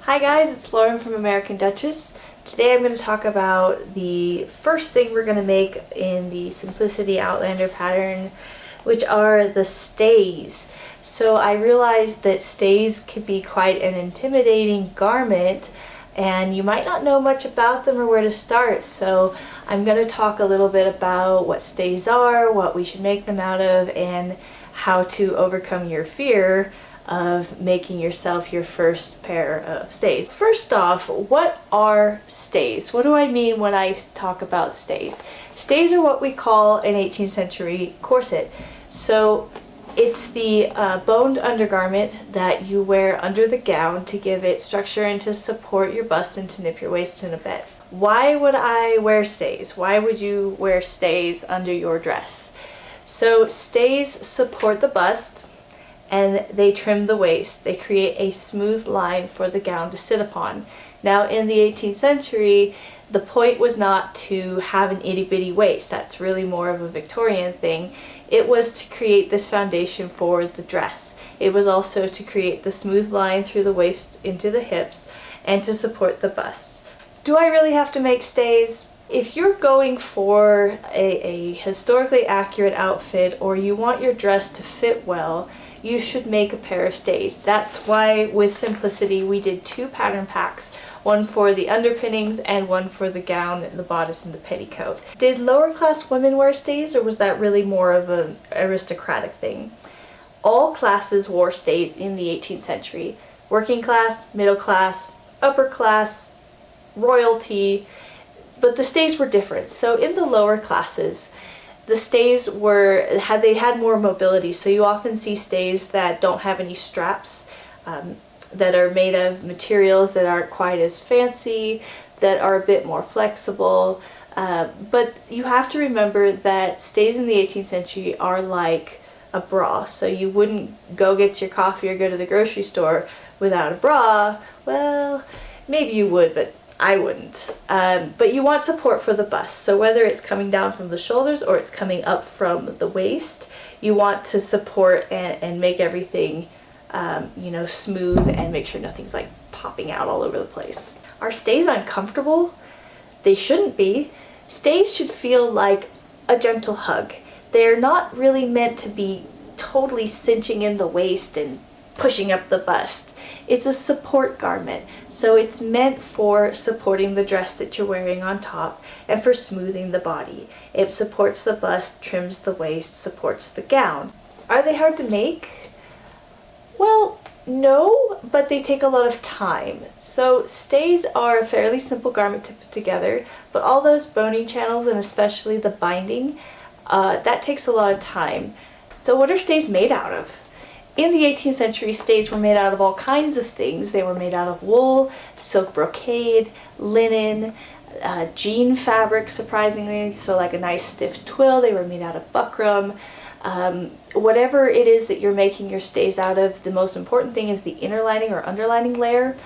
Hi guys, it's Lauren from American Duchess. Today I'm going to talk about the first thing we're going to make in the Simplicity Outlander pattern, which are the stays. So I realized that stays can be quite an intimidating garment and you might not know much about them or where to start. So I'm going to talk a little bit about what stays are, what we should make them out of, and how to overcome your fear of making yourself your first pair of stays. First off, what are stays? What do I mean when I talk about stays? Stays are what we call an 18th century corset. So it's the boned undergarment that you wear under the gown to give it structure and to support your bust and to nip your waist in a bit. Why would I wear stays? Why would you wear stays under your dress? So stays support the bust and they trim the waist. They create a smooth line for the gown to sit upon. Now in the 18th century, the point was not to have an itty bitty waist. That's really more of a Victorian thing. It was to create this foundation for the dress. It was also to create the smooth line through the waist into the hips and to support the bust. Do I really have to make stays? If you're going for a historically accurate outfit or you want your dress to fit well, you should make a pair of stays. That's why with Simplicity we did two pattern packs, one for the underpinnings and one for the gown, the bodice, and the petticoat. Did lower class women wear stays, or was that really more of an aristocratic thing? All classes wore stays in the 18th century. Working class, middle class, upper class, royalty, but the stays were different. So in the lower classes, the stays they had more mobility, so you often see stays that don't have any straps, that are made of materials that aren't quite as fancy, that are a bit more flexible, but you have to remember that stays in the 18th century are like a bra, so you wouldn't go get your coffee or go to the grocery store without a bra. Well, maybe you would, but I wouldn't. But you want support for the bust, so whether it's coming down from the shoulders or it's coming up from the waist, you want to support and make everything smooth and make sure nothing's like popping out all over the place. Are stays uncomfortable? They shouldn't be. Stays should feel like a gentle hug. They're not really meant to be totally cinching in the waist and pushing up the bust. It's a support garment, so it's meant for supporting the dress that you're wearing on top and for smoothing the body. It supports the bust, trims the waist, supports the gown. Are they hard to make? Well, no, but they take a lot of time. So stays are a fairly simple garment to put together, but all those boning channels and especially the binding, that takes a lot of time. So what are stays made out of? In the 18th century, stays were made out of all kinds of things. They were made out of wool, silk brocade, linen, jean fabric, surprisingly, so like a nice stiff twill. They were made out of buckram. Whatever it is that you're making your stays out of, the most important thing is the inner lining or underlining layer.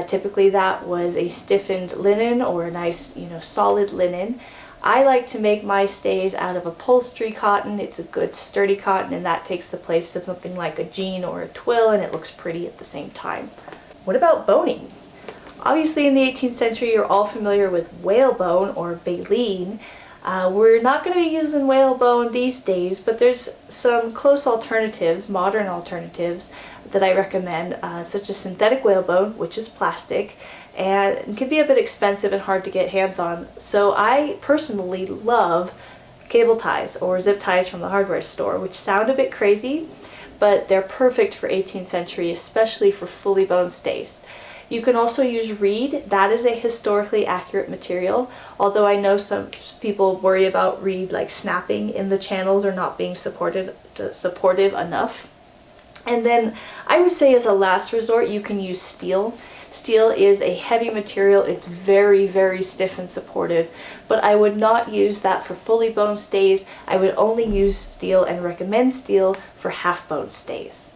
Typically that was a stiffened linen or a nice, solid linen. I like to make my stays out of upholstery cotton. It's a good sturdy cotton, and that takes the place of something like a jean or a twill, and it looks pretty at the same time. What about boning? Obviously in the 18th century you're all familiar with whalebone or baleen. We're not going to be using whalebone these days, but there's some close alternatives, modern alternatives, that I recommend, such as synthetic whalebone, which is plastic, and it can be a bit expensive and hard to get hands on. So I personally love cable ties or zip ties from the hardware store, which sound a bit crazy, but they're perfect for 18th century, especially for fully boned stays. You can also use reed. That is a historically accurate material, although I know some people worry about reed like snapping in the channels or not being supportive enough. And then I would say as a last resort you can use steel. Steel is a heavy material. It's very, very stiff and supportive, but I would not use that for fully boned stays. I would only use steel and recommend steel for half boned stays.